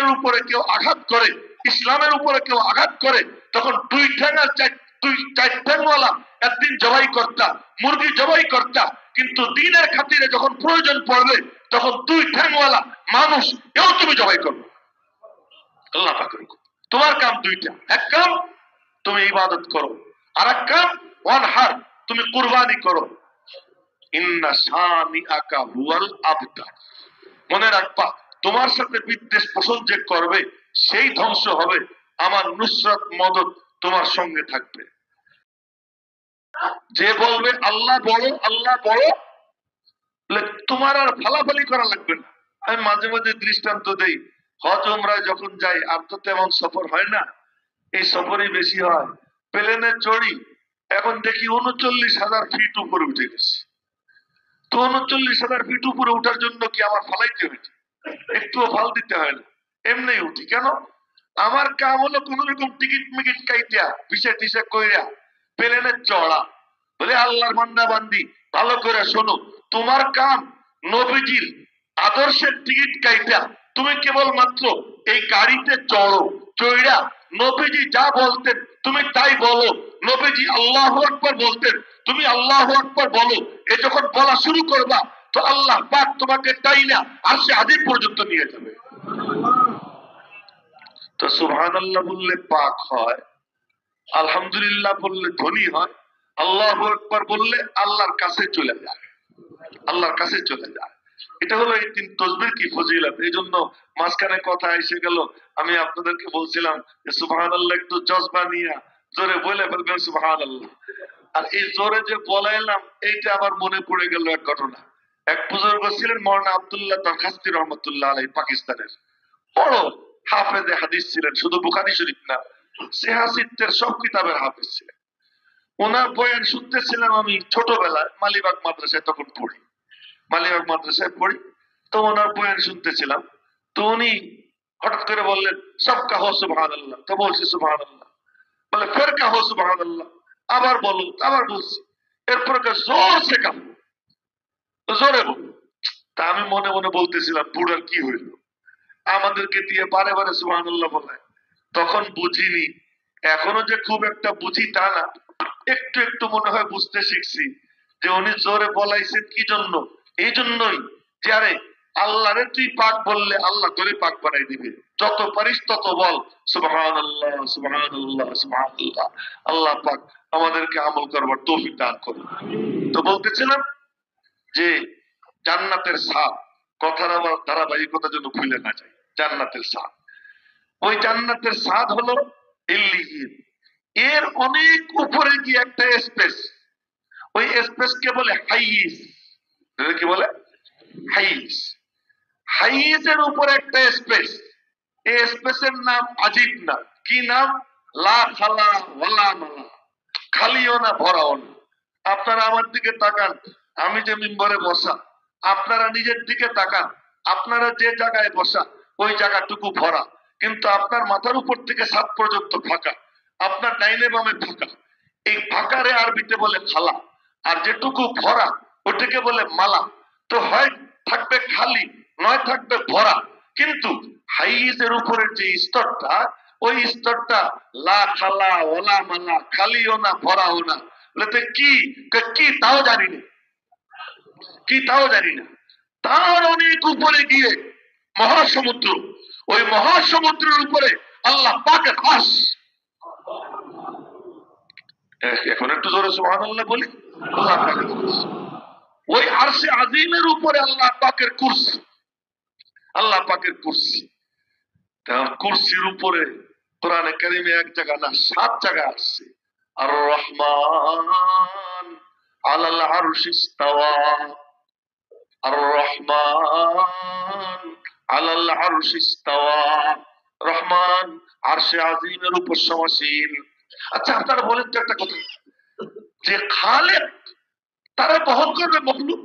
দিনের উপরে কেউ আঘাত করে, ইসলামের উপরে কেউ আঘাত করে, তখন দুই ঠ্যাঙা দুই চার ঠ্যাংওয়ালা একদিন জবাই কর্তা, মুরগি জবাই কর্তা, কিন্তু দিনের খাতিরে যখন প্রয়োজন পড়বে তখন দুই ঠ্যাংওয়ালা মানুষ এও তুমি জবাই করবে। আল্লাহ পাক তোমার কাম দুইটা, এক কাম তুমি ইবাদত করো, আর এক কাম ওয়ানহার তুমি কুরবানি করো। ইন্না শানিআকা হুয়াল আবতার। মনে রাখবা, তোমার সাথে বিদ্বেষ পোষণ যে করবে সেই ধ্বংস হবে, আমার নুসরাত মদদ তোমার সঙ্গে থাকবে। যে বলবে আল্লাহ বড় আল্লাহ বড়, তোমার আর ফালাফালি করা লাগবে না। আমি মাঝে মাঝে দৃষ্টান্ত দেই, হজ উমরায় যখন যাই আর তো তেমন সফর হয় না, এই সফরই বেশি হয়। প্লেনে চড়ি, এখন দেখি 39,000 ফিট উপরে উঠে গেছে। তো 39,000 ফিট উপরে উঠার জন্য কি আমার ফালাইতে হয়েছে? একটুও ফাল দিতে হয় না, এমনি উঠি। কেন? আমার কাম হলো কোন রকম টিকিট মিকিট কাইটা পিছে টিসে কইরা প্লেনে চড়া। বলে আল্লাহর বান্দা বান্দি ভালো করে শোনো, তোমার কাম নবীজির আদর্শের টিকিট কাইটা তুমি কেবল মাত্র এই গাড়িতে চড়ো, চড়া নবীজি যা বলতেন তুমি তাই বলো। নবীজি আল্লাহু আকবার বলতেন, তুমি আল্লাহু আকবার বলো। এ যখন বলা শুরু করবা তো আল্লাহ পাক তোমাকে টাইনা আরশে আজিম পর্যন্ত নিয়ে যাবে। তো সুবহানাল্লাহ বললে পাক হয়, আলহামদুলিল্লাহ বললে ধনী হয়, আল্লাহু আকবার বললে আল্লাহর কাছে চলে যায়, আল্লাহর কাছে চলে যায়। এটা হলো এই তিন তাসবিহ কি ফজিলত। এই জন্য মাঝখানে কথা এসে গেল, আমি আপনাদেরকে বলছিলাম যে সুবহানাল্লাহ একটু জজবা নিয়ে জোরে বলে ফেলবেন সুবহানাল্লাহ। আর এই জোরে যে বলাইলাম এইটা আবার মনে পড়ে গেল এক ঘটনা। এক বুজুর্গ ছিলেন মওলানা আব্দুল্লাহ দরখাস্তি রহমাতুল্লাহ আলাইহি, পাকিস্তানের বড় হাফেজে হাদিস ছিলেন, শুধু বুখারী শরীফ না, সিহাহ সিত্তার সব কিতাবের হাফেজ ছিলেন। ওনার বয়ান শুনতেছিলাম আমি ছোটবেলায়, মালিবাগ মাদ্রাসায় তখন পড়ি, মালিবাগ মাদ্রাসায় পড়ি। তো ওনার বয়ান শুনতেছিলাম, তো উনি হঠাৎ করে বললেন সব কাহো সুবহানাল্লাহ। তো বলছি সুবহানাল্লাহ। বলে ফের কাহো সুবহানাল্লাহ। আবার বলো, আবার বলছি। এরপর জোর সে কাহো, জোরে বলো। তা আমি মনে মনে বলতেছিলাম বুড়ার কি হইল, আমাদেরকে দিয়ে বারে বারে সুবহানাল্লাহ বলায়। তখন বুঝিনি, এখনো যে খুব একটা বুঝি তা না, একটু একটু মনে হয় বুঝতে শিখছি যে উনি জোরে বলাইছেন কি জন্য। এই জন্যই যে আরে আল্লাহরে তুই পাক বললে আল্লাহ তোরে পাক বানাই দিবে, যত পারিস তত বল সুবহানাল্লাহ সুবহানাল্লাহ সুবহানাল্লাহ। আল্লাহ পাক আমাদেরকে আমল করবার তৌফিক দান করুন। তো বলতেছিলাম যে জান্নাতের স্বাদ, কথার আবার ধারাবাহিকতা যেন ভুলে না যায়। জান্নাতের স্বাদ, ওই জান্নাতের স্বাদ হলো ইল্লিয়িন। এর অনেক উপরে গিয়ে একটা স্পেস, ওই স্পেস কে বলে হাইস। কি বলে? হাইস। হাইসের উপরে একটা স্পেস, এই স্পেসের নাম আজীব না। কি নাম? লা খালা ওয়ালা মালা, খালিও না ভরাও না। আপনারা আমার দিকে তাকান, আমি যে মিম্বরে বসা, আপনারা নিজের দিকে তাকান, আপনারা যে জায়গায় বসা ওই জায়গাটুকু ভরা, কিন্তু আপনার মাথার উপর থেকে ছাদ পর্যন্ত ফাঁকা, আপনার ডাইনে বামে ফাঁকা। এই ফাঁকারে আরবিতে বলে খালা, আর যেটুকু ভরা ওটাকে বলে মালা। তো হয় থাকবে খালি, নয় থাকবে ভরা। কিন্তু হাইজের উপরের যে স্তরটা, ওই স্তরটা লা খালা ওলা মালা, খালিও না ভরাও না। কি কি তাও জানি না, কি তাও জানি না। তার অনেক উপরে গিয়ে মহাসমুদ্র, ওই মহাসমুদ্রের উপরে আল্লাহ পাকের আরশ। এখন একটু জোরে সুবহানাল্লাহ বলি। আল্লাহ পাকের আরশ, ওই আরশে আজিমের উপরে আল্লাহ পাকের কুরসি, আল্লাহ পাকের কুরসি। কুরসির উপরে কোরআনে কারিমে এক জায়গা না 7 জায়গা আসছে আর রহমান আলাল আরশি ইস্তাওয়া, আর রহমান আলাল আরশি ইস্তাওয়া। রহমান আরশে আজিমের উপর সমাসীন। আচ্ছা আপনারা বলেন তো একটা কথা, যে খালেক তারা বহন করবে মখলুক,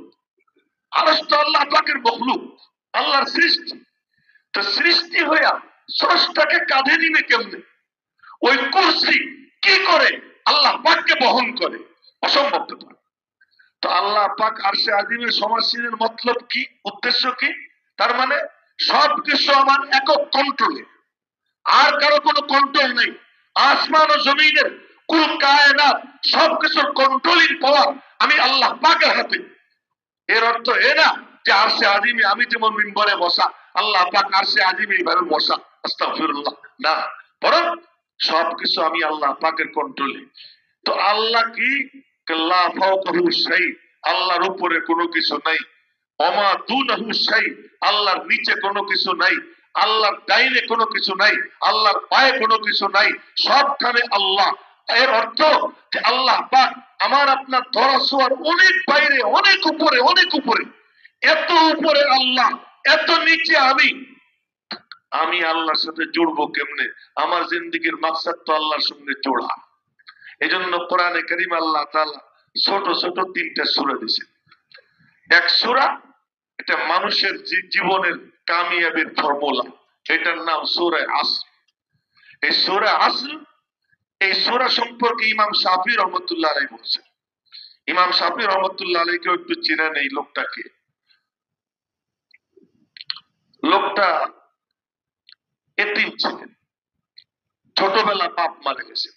আরশ তো আল্লাহ পাকের মখলুক, আল্লাহর সৃষ্টি। তো সৃষ্টি হইয়া স্রষ্টাকে কাঁধে নিবে কেমনে? ওই কুরসি কি করে আল্লাহ পাককে বহন করে? অসম্ভব ব্যাপার। তো আল্লাহ পাক আরশে আজিমের সমাসীনের মতলব কি, উদ্দেশ্য কি? তার মানে সবকিছু আমার একক কন্ট্রোলে, আর কারো কোনো কন্ট্রোল নেই। আসমান ও জমিনের কুল কায়নাত সবকিছুর কন্ট্রোলিং পাওয়ার আমি আল্লাহ পাকের হাতে। এর অর্থ এ না যে আরশে আজিমে আমি যেমন মিম্বরে বসা, আল্লাহ পাক আরশে আজিমে এইভাবে বসা, আস্তাগফিরুল্লাহ, না, বরং সবকিছু আমি আল্লাহ পাকের কন্ট্রোলে। তো আল্লাহ কি, লা ফাওকাহু শাই, আল্লাহর উপরে কোনো কিছু নাই, ওমা দুনাহু শাই, আল্লাহর নিচে কোনো কিছু নাই, আল্লাহর ডাইনে কোনো কিছু নাই, আল্লাহর পায়ে কোনো কিছু নাই, সবখানে আল্লাহ। এর অর্থ যে আল্লাহ পাক আমার আপনার ধরা ছোঁয়ার অনেক বাইরে, অনেক উপরে, অনেক উপরে। এত উপরে আল্লাহ, এত নিচে আমি। আমি আল্লাহর সাথে জুড়বো কেমনে? আমার জিন্দেগির মাকসাদ তো আল্লাহর সঙ্গে জোড়া। এই জন্য কোরআনে কারীম আল্লাহ তাআলা ছোট ছোট তিনটা সূরা দিয়েছে। এক সূরা, এটা মানুষের জীবনের কামিয়াবির ফর্মুলা, এটার নাম সূরা আসর। এই সূরা আসর, এই সূরা সম্পর্কে ইমাম শাফি রহমাতুল্লাহ আলাইহি বলছেন। ইমাম শাফি রহমাতুল্লাহ আলাইহি একটু চিনেন এই লোকটাকে। লোকটা এতিম ছিলেন, ছোটবেলা বাপ মারা গেছে,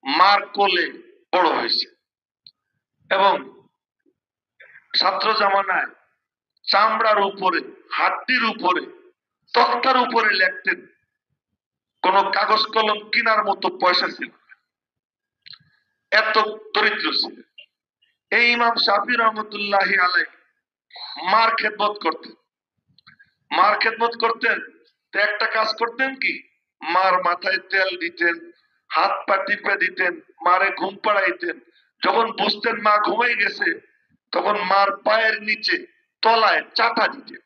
মার কোলে বড় হয়েছে, এবং ছাত্র জামানায় চামড়ার উপরে, হাড্ডির উপরে, তক্তার উপরে লিখতেন। কোন কাগজ কলম কেনার মতো পয়সা ছিল না, এত দরিদ্র ছিল। এই ইমাম শাফি রহমতুল্লাহ আলাইহি মার খেদমত করতেন। মার খেদমত করতেন তো একটা কাজ করতেন কি, মার মাথায় তেল দিতেন, হাত পা টিপে দিতেন, মারে ঘুম পাড়াইতেন। যখন বুঝতেন মা ঘুমাই গেছে, তখন মার পায়ের নিচে তলায় চাটা দিতেন,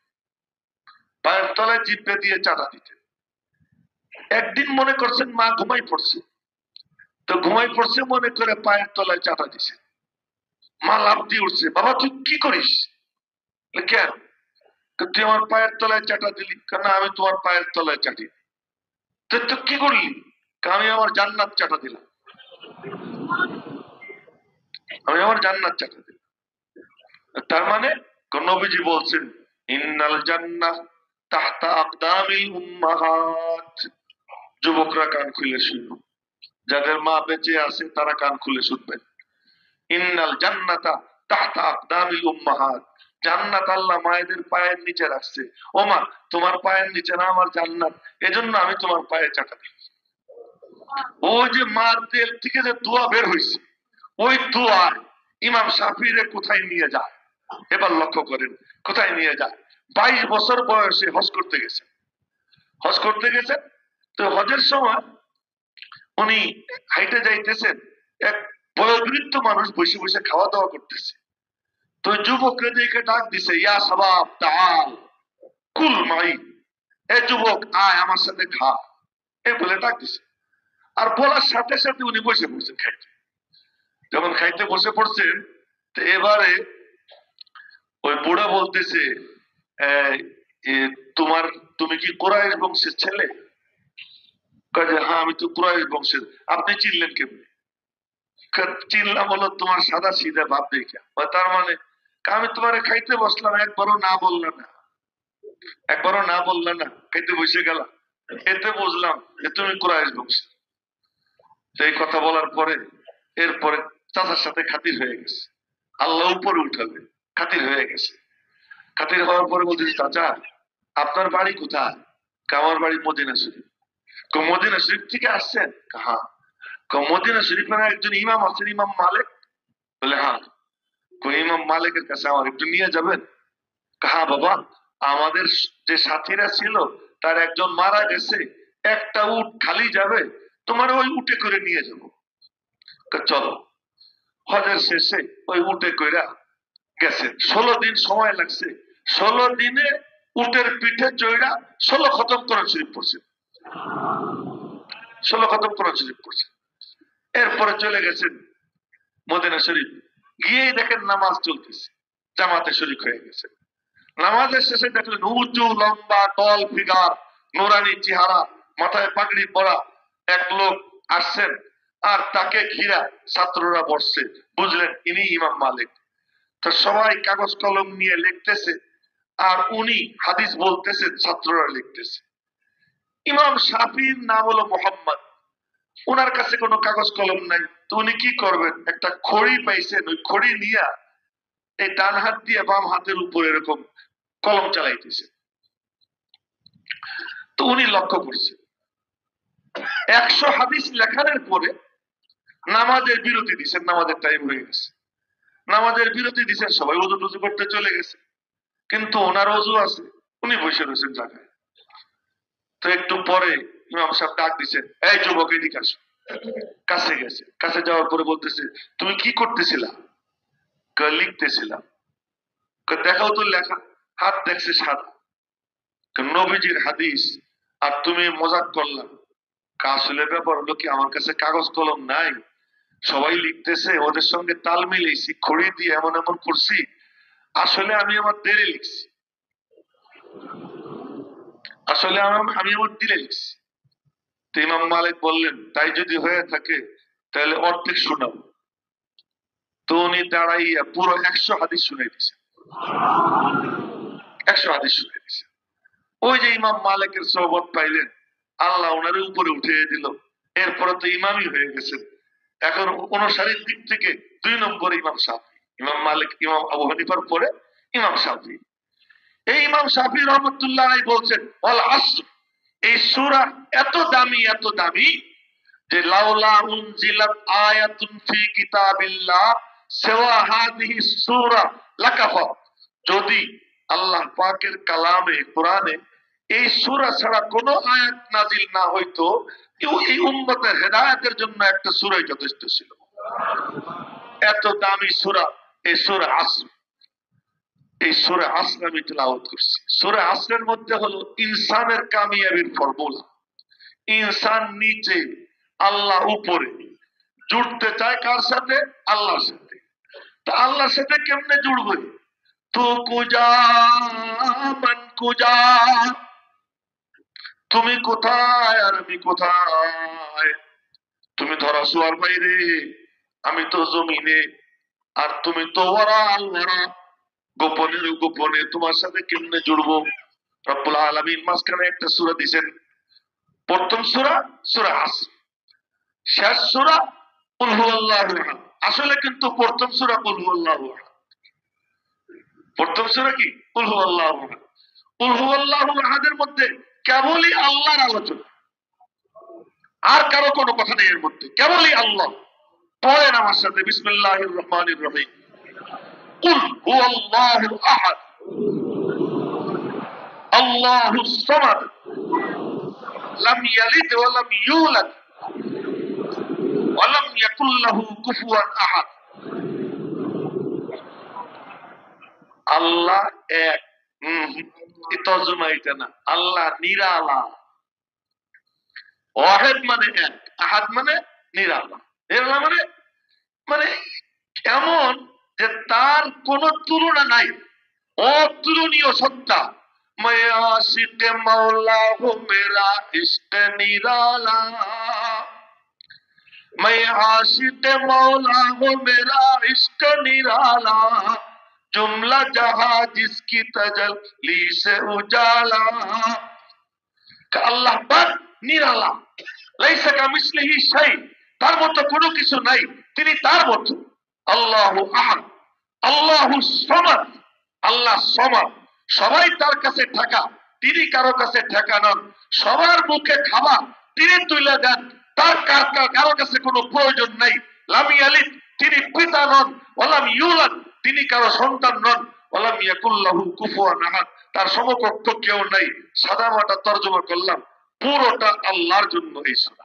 পায়ের তলায় চিপে দিয়ে চাটা দিতেন। একদিন মনে করছেন মা ঘুমাই পড়ছে, তো ঘুমাই পড়ছে মনে করে পায়ের তলায় চাটা দিছে। মা লাফ দিয়ে উঠছে, বাবা তুই কি করিস? কেন? তুই আমার পায়ের তলায় চাটা দিলি। কেন? আমি তোমার পায়ের তলায় চাটি। তুই কি করলি? আমি আমার জান্নাত চাটা দিলাম, আমি আমার জান্নাত চাটা দিলাম। তার মানে নবীজি বলছেন, ইন্নাল জান্নাহ তাহতা আকদামিল উম্মাহাত। যুবকরা কান খুলে শুনো, যাদের মা বেঁচে আছে তারা কান খুলে শুনবেন। ইন্নাল জান্নাতা তাহতা আকদামিল উম্মাহাত, জান্নাত আল্লাহ মায়েদের পায়ের নিচে রাখছে। ও মা, তোমার পায়ের নিচে না আমার জান্নাত, এজন্য আমি তোমার পায়ে চাটা দিই। ওই যে মার তেল থেকে যে দোয়া বের হয়েছে, ওই দোয়া ইমাম শাফিরে কোথায় নিয়ে যায়? এবার লক্ষ্য করেন কোথায় নিয়ে যায়। 22 বছর বয়সে হজ করতে গেছে। হজ করতে গেছেন, তো হজের সময় উনি হাইটে যাইতেছেন, এক বয়োবৃদ্ধ মানুষ বসে বসে খাওয়া দাওয়া করতেছে। তো যুবকরা দেখে ডাক দিছে, ইয়া শাবাব তাআল কুল মাই, এ যুবক আয় আমার সাথে খা, এই বলে ডাক দিছে। আর বলার সাথে সাথে উনি বসে পড়ছেন খাইতে। যখন খাইতে বসে পড়ছেন, তো এবারে ওই বুড়া বলতেছে, তুমি কি কুরাইশ বংশের ছেলে? হ্যাঁ আমি তো কুরাইশ বংশের। আপনি চিনলেন কেমনি? চিনলাম হলো তোমার সাদা সিধা ভাব দেখে। তার মানে আমি তোমার খাইতে বসলাম, একবারও না বললাম না, একবারও না বললাম না, খাইতে বসে গেলাম, এতে বুঝলাম যে তুমি কুরাইশ বংশের। এই কথা বলার পরে এরপরে চাচার সাথে খাতির হয়ে গেছে, আল্লাহ উপরে উঠাবে, খাতির হয়ে গেছে। খাতির হওয়ার পরে বলতেছি, চাচা আপনার বাড়ি কোথায়? আমার বাড়ি মদিনা শরীফ। মদিনা শরীফ থেকে আসছেন? হ্যাঁ। মদিনা শরীফের একজন ইমাম আছেন, ইমাম মালিক? বলে হ্যাঁ। ইমাম মালিকের কাছে আমার একটু নিয়ে যাবেন? হ্যাঁ বাবা, আমাদের যে সাথীরা ছিল তার একজন মারা গেছে, একটা উট খালি যাবে, তোমার ওই উটে করে নিয়ে যাবো। চলো। হজের শেষে ওই উটে কইরা গেছে। 16 দিন সময় লাগছে। 16 দিনে উটের পিঠে চড়া 16 খতম কোরআন শরীফ পড়ছে। 16 খতম কোরআন শরীফ পড়ছে। এরপরে চলে গেছেন মদিনা শরীফ। গিয়েই দেখেন নামাজ চলতেছে, জামাতে শরীক হয়ে গেছে। নামাজের শেষে দেখলেন উঁচু লম্বা টল ফিগার, নোরানি চেহারা, মাথায় পাগড়ি পরা এক লোক আসছেন, আর তাকে ঘিরা ছাত্ররা বসছে। বুঝলেন ইনি ইমাম মালিক। তো সবাই কাগজ কলম নিয়ে লিখতেছে, আর উনি হাদিস বলতেছেন, ছাত্ররা লিখতেছে। ইমাম শাফির নাম হলো মোহাম্মদ, ওনার কাছে কোনো কাগজ কলম নাই, তো উনি কি করবেন? একটা খড়ি পাইছেন, ওই খড়ি নিয়ে এই ডান হাত দিয়ে বাম হাতের উপর এরকম কলম চালাইতেছে। তো উনি লক্ষ্য করছেন 100 হাদিস লেখানোর পরে নামাজের বিরতি দিচ্ছেন, নামাজের টাইম হয়ে গেছে, নামাজের বিরতি দিচ্ছেন, সবাই ওযু টুজু করতে চলে গেছে, কিন্তু ওনার ওযু আছে, উনি বসে রয়েছেন জায়গায়। তো একটু পরে ইমাম সাহেব ডাক দিচ্ছেন, এই যুবক এদিকে আসো। কাছে গেছে, কাছে যাওয়ার পরে বলতেছে, তুমি কি করতেছিলা? লিখতেছিলাম। দেখাও তো লেখা। হাত দেখছে সাদা, নবীজির হাদিস, আর তুমি মজাক করলা। আসলে ব্যাপার হলো কি, আমার কাছে কাগজ কলম নাই, সবাই লিখতেছে, ওদের সঙ্গে তাল মিলেছি, খড়ি দিয়ে এমন এমন করছি, আসলে আমি আমার দিলে লিখছি, আসলে আমি আমার দিলে লিখছি। তো ইমাম মালিক বললেন, তাই যদি হয়ে থাকে তাহলে অর্ধেক শোনাও। তো উনি দাঁড়াইয়া পুরো 100 হাদিস শুনে দিছে, 100 হাদিস শুনে দিছে। ওই যে ইমাম মালিকের সোহবত পাইলেন, আল্লাহ ওনার উপরে উঠিয়ে দিল, এরপরে তো ইমামই হয়ে গেছেন। এখন অনুসারীর দিক থেকে 2 নম্বর ইমাম শাফি। ইমাম মালিক, ইমাম আবু হানিফার পরে ইমাম শাফি। এই ইমাম শাফি রহমতুল্লাহ আলাইহি বলছেন, ওয়াল আসর, এই সূরা এত দামি, এত দামি যে লাউলা উনজিলাত আয়াতুন ফি কিতাবিল্লাহ সিওয়া হাদিহি সূরা লাকাফা, যদি আল্লাহ পাকের কালামে কোরআনে এই সূরা ছাড়া কোনো আয়াত নাজিল না হইতো, এই উম্মতের হেদায়েতের জন্য একটা সূরাই যথেষ্ট ছিল। এত দামি সূরা এই সূরা আসর। এই সূরা আসর আমি তেলাওয়াত করছি। সূরা আসরের মধ্যে হলো ইনসানের কামিয়াবির ফর্মুলা। ইনসান নিচে, আল্লাহ উপরে। জুড়তে চায় কার সাথে? আল্লাহর সাথে। তা আল্লাহর সাথে কেমনে জুড়বে? তু কুজা মান কুজা, তুমি কোথায় আর আমি কোথায়? তুমি ধরা শোয়ার বাইরে, আমি তো জমিনে, আর তুমি তো ওরা আল্লাহরা, গোপনের গোপনে তোমার সাথে কেমনে জুড়বো? রব্বুল আলামিন মাঝখানে একটা সূরা দিয়েছেন, প্রথম সূরা সূরা আসর, শেষ সূরা কুল হুয়াল্লাহু আহাদ। আসলে কিন্তু প্রথম সূরা কুল হুয়াল্লাহু আহাদ। প্রথম সূরা কি? কুল হুয়াল্লাহু আহাদ। কুল হুয়াল্লাহু আহাদের মধ্যে কেবলই আল্লাহর আলোচনা, আর কারো কোনো কথা নেই এর মধ্যে, কেবলই আল্লাহ। পড়েন আমার সাথে, বিসমিল্লাহির রহমানির রহিম। কুল হুয়াল্লাহু আহাদ আল্লাহুস সামাদ লাম ইয়ালিদ ওয়া লাম ইউলাদ ওয়া লাম ইয়াকুল লাহু কুফুয়ান আহাদ। আল্লাহ এক। তর্জমা এটা না, আল্লাহ নিরালা। ওয়াহিদ মানে এক, আহাদ মানে নিরালা। নিরালা মানে মানে এমন যে তার কোন তুলনা নাই, অতুলনীয় সত্তা। मैं आशिक मौला हूँ मेरा इश्क निराला, मैं आशिक मौला हूँ मेरा इश्क निराला, जुमला जहां जिसकी तजल्ली से उजाला। আল্লাহ পাক নিরালা, লাইসা কামিসলিহি শাই, তার মতো কোনো কিছু নাই, তিনি তার মতো। আল্লাহু আহাদ আল্লাহু সামাদ, আল্লাহ সমাদ, সবাই তার কাছে ঠেকা, তিনি কারো কাছে ঠেকা নন। সবার মুখে খাবার তিনি তুলে দেন, তার কারো কাছে কোনো প্রয়োজন নাই। লাম ইয়ালিদ, তিনি পিতা নন। ওয়ালাম ইউলাদ, তিনি কারো সন্তান নন। ওয়ালাম ইয়াকুল লাহু কুফুয়ান আহাদ, তার সমকক্ষ কেউ নাই। সাদামাটা তর্জমা করলাম, পুরোটা আল্লাহর জন্য এই সূরা।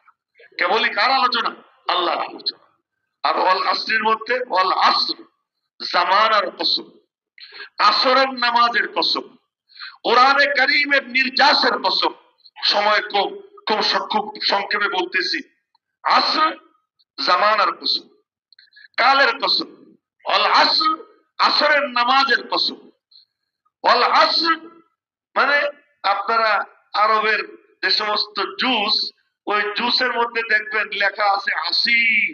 কেবলই কার আলোচনা? আল্লাহর আলোচনা। আর ওয়াল আসরের মধ্যে ওয়াল আসর, জামানার কসম, আসরের নামাজের কসম, কোরআনে কারীমের নির্যাসের কসম। সময় কম, খুব সংক্ষেপে বলতেছি। আসর জামানার কসম, কালের কসম। ওয়াল আসর, আসরের নামাজের কসম। ওয়াল আসর মানে আপনারা আরবের যে সমস্ত জুস, ওই জুসের মধ্যে দেখবেন লেখা আছে আসির।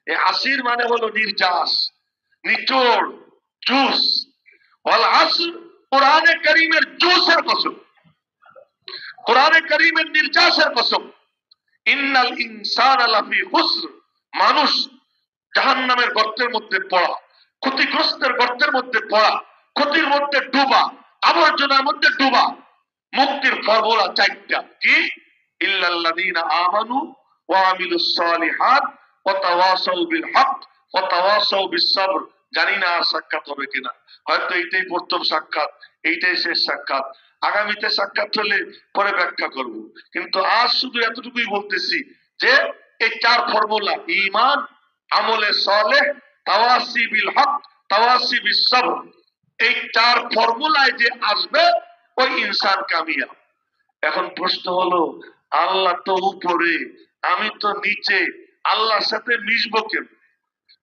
এই আসির মানে হলো নির্যাস, নিচড়, জুস। ওয়াল আসর কোরআনে কারীমের জোশের কসম, কোরআনে কারীমের নির্যাসের কসম, ইন্নাল ইনসানা লাফি খুসর, মানুষ জাহান্নামের গর্তের মধ্যে পড়া, ক্ষতিগ্রস্তের গর্তের মধ্যে পড়া, ক্ষতির মধ্যে ডুবা, আবর্জনার মধ্যে ডুবা। মুক্তির ফর্মুলা চারটা, কি? ইল্লাল্লাযীনা আমানু ওয়া আমিলুস সালিহাত ওয়া তাওয়াসাউ বিল হক ওয়া তাওয়াসাউ বিস সবর। জানি না আর সাক্ষাৎ হবে কিনা, হয়তো এইটাই প্রথম সাক্ষাৎ, এইটাই শেষ সাক্ষাৎ। আগামীতে সাক্ষাৎ হলে পরে ব্যাখ্যা করব, কিন্তু আজ শুধু এতটুকুই বলতেছি যে এই চার ফর্মুলা, ঈমান, আমলে সালেহ, তাওয়াসি বিল হক, তাওয়াসি বিস সবর, এই চার ফর্মুলায় যে আসবে ওই ইনসান কামিয়াব। এখন প্রশ্ন হলো, আল্লাহ তো উপরে, আমি তো নিচে, আল্লাহর সাথে মিশবো কেন?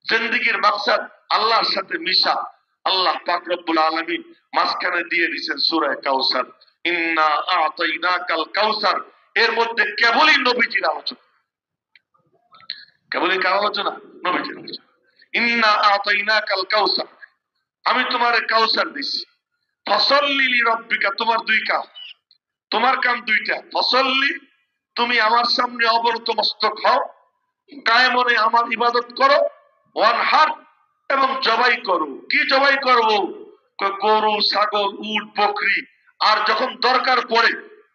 জিন্দেগির মাকসাদ আল্লাহর সাথে মিশা। আল্লাহ পাক রব্বুল আলামিন মাঝখানে দিয়ে দিয়েছেন সূরা কাউসার, ইন্না আ'তাইনাকাল কাউসার। এর মধ্যে কেবলই নবীজির আলোচনা, কেবলই কার আলোচনা? নবীজির আলোচনা। ইন্না আ'তাইনাকাল কাউসার, আমি তোমারে কাউসার দিছি। ফসল্লি লিরাব্বিকা, তোমার দুই কাজ, তোমার কাম দুইটা। ফসল্লি, তুমি আমার সামনে অবনত মস্তক হও, কায়মনে আমার ইবাদত করো। ওয়ানহার, এবং জবাই করো। কি জবাই করব? গরু, ছাগল, উট, বকরি। আর যখন দরকার পড়ে,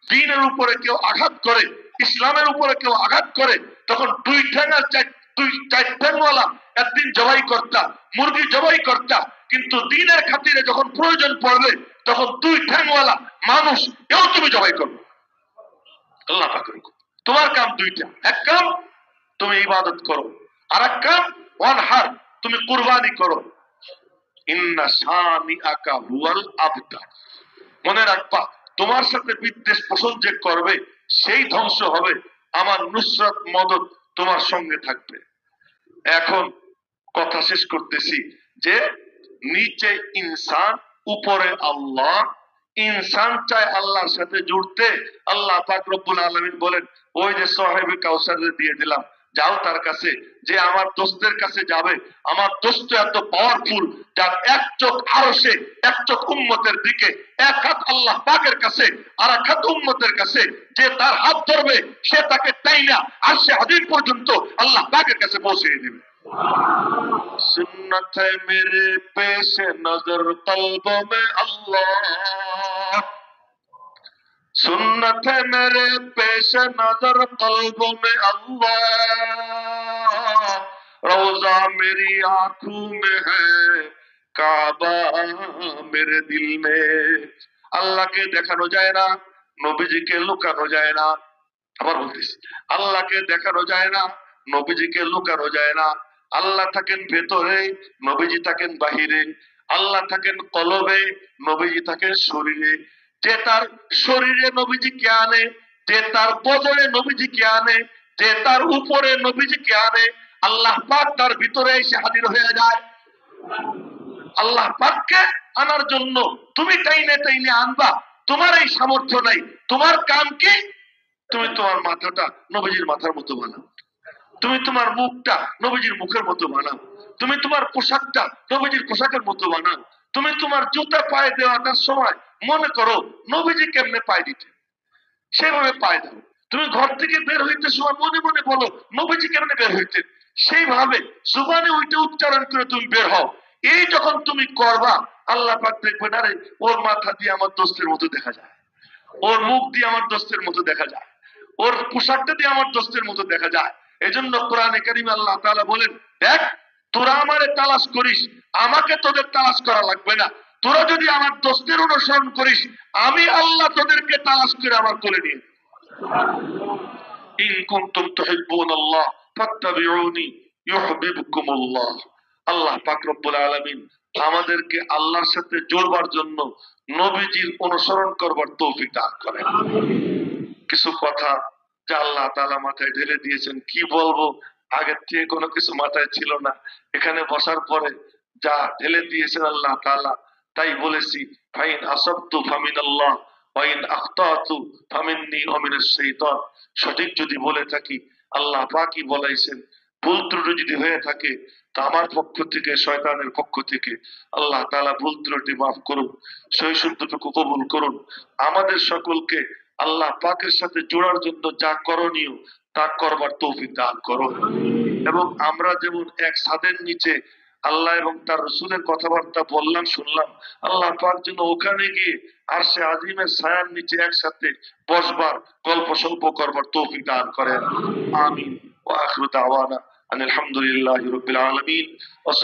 দ্বীনের উপরে কেউ আঘাত করে, ইসলামের উপরে কেউ আঘাত করে, তখন দুই ঠ্যাঙা চার ঠ্যাংওয়ালা একদিন জবাই করতা, মুরগি জবাই করতা। কিন্তু দ্বীনের খাতিরে যখন প্রয়োজন পড়বে, তখন দুই ঠ্যাংওয়ালা মানুষ এও তুমি জবাই করবে। আল্লাহ পাকের হুকুম। তোমার কাম দুইটা, এক কাম তুমি ইবাদত করো, আর এক কাম ওয়ানহার, তুমি কুরবানি করো। ইন্না শানিআকা হুয়াল আবতার। মনে রাখবা, তোমার সাথে বিদ্বেষ পোষণ যে করবে সেই ধ্বংস হবে, আমার নুসরত মদদ তোমার সঙ্গে থাকবে। এখন কথা শেষ করতেছি যে নিচে ইনসান, উপরে আল্লাহ। ইনসান চায় আল্লাহর সাথে জুড়তে, আল্লাহ পাক রব্বুল আলামিন বলেন, ওই যে সাহেবে কাউসার দিয়ে দিলাম, যাও তার কাছে। যে আমার দোস্তের কাছে যাবে, আমার দোস্ত এত পাওয়ারফুল, যার এক চোখ আরশে, এক চোখ উম্মতের দিকে, এক হাত আল্লাহ পাকের কাছে, আর এক হাত উম্মতের কাছে। যে তার হাত ধরবে, সে তাকে তাইনা আরশে আজিম পর্যন্ত আল্লাহ পাকের কাছে পৌঁছে দিবে। सुन्नत है मेरे पेश नजर कल्बों में अल्लाह, सुन्नत है मेरे पेश नजर कल्बों में अल्लाह, रोजा मेरी आंखों में है, काबा मेरे दिल में। আল্লাহকে দেখানো যায় না, নবীজিকে লুকানো যায় না। আবার বলতেছি, আল্লাহকে দেখানো যায় না, নবীজিকে লুকানো যায় না। আল্লাহ থাকেন ভেতরে, নবীজি থাকেন বাহিরে। আল্লাহ থাকেন কলবে, নবীজি থাকেন শরীরে। যে তার শরীরে নবীজিকে আনে, যে তার বদনে নবীজিকে আনে, যে তার উপরে নবীজিকে আনে, আল্লাহ পাক তার ভিতরে এসে হাজির হয়ে যায়। আল্লাহ পাককে আনার জন্য তুমি টাইনে টাইনে আনবা, তোমার এই সামর্থ্য নাই। তোমার কাম কি? তুমি তোমার মাথাটা নবীজির মাথার মতো বানাও, তুমি তোমার মুখটা নবীজির মুখের মতো বানাও, তুমি তোমার পোশাকটা নবীজির পোশাকের মতো বানাও, তুমি তোমার জুতা পায়ে দেওয়াটার সময় মনে করো নবীজি কেমনে পায়ে দিতে, সেভাবে পায়ে দাও। তুমি ঘর থেকে বের হইতে সময় মনে মনে বলো নবীজি কেমনে বের হইতেন, সেইভাবে জুবানে ওইটা উচ্চারণ করে তুমি বের হও। এই যখন তুমি করবা, আল্লাহ পাক দেখবেন, আরে ওর মাথা দিয়ে আমার দোস্তের মতো দেখা যায়, ওর মুখ দিয়ে আমার দোস্তের মতো দেখা যায়, ওর পোশাকটা দিয়ে আমার দোস্তের মতো দেখা যায়। এজন্য কোরআনে কারীমে আল্লাহ তাআলা বলেন, দেখ তোরা আমারে তালাশ করিস, আমাকে তোদের তালাশ করা লাগবে না। তোরা যদি আমার দোস্তের অনুসরণ করিস, আমি আল্লাহ তোদেরকে তালাশ করে আমার কোলে নিয়ে। ইন কুনতুম তুহিব্বুনাল্লাহ ফাত্তাবিউনি ইউহিব্বুকুমুল্লাহ। আল্লাহ পাক রব্বুল আলামিন আমাদেরকে আল্লাহর সাথে জোড়বার জন্য নবীজির অনুসরণ করবার তৌফিক দান করেন। কিছু কথা যা আল্লাহ তাআলা মাথায় ঢেলে দিয়েছেন, কি বলবো, আগের থেকে কোনো কিছু মাথায় ছিল না, এখানে বসার পরে যা ঢেলে দিয়েছেন আল্লাহ তাআলা তাই বলেছি। ফাইন আসাবতু ফামিনাল্লাহ ওয়া ইন আখতাতু ফামিন্নী ওয়া মিনাশ শাইতান। সঠিক যদি বলে থাকি আল্লাহ পাকই বলাইছেন, ভুল ত্রুটি যদি হয়ে থাকে তা আমার পক্ষ থেকে, শয়তানের পক্ষ থেকে আল্লাহ তাআলা ভুল ত্রুটি মাফ করুন, সহি শুদ্ধটুকু কবুল করুন। আমাদের সকলকে আল্লাহ পাকের সাথে জোড়ার জন্য যা করণীয় তা করবার তৌফিক দান করুন। এবং আমরা যেমন এক ছাদের নিচে আল্লাহ এবং তার রসুলের কথাবার্তা বললাম, শুনলাম, আল্লাহ পাক যেন ওখানে গিয়ে আর সে আজিমের ছায়ার নিচে একসাথে বসবার, গল্প সল্প করবার তৌফিক দান করেন। আমিন। ওয়া আখিরু দাওয়ানা আনিল হামদুলিল্লাহি রাব্বিল আলামিন। ওয়া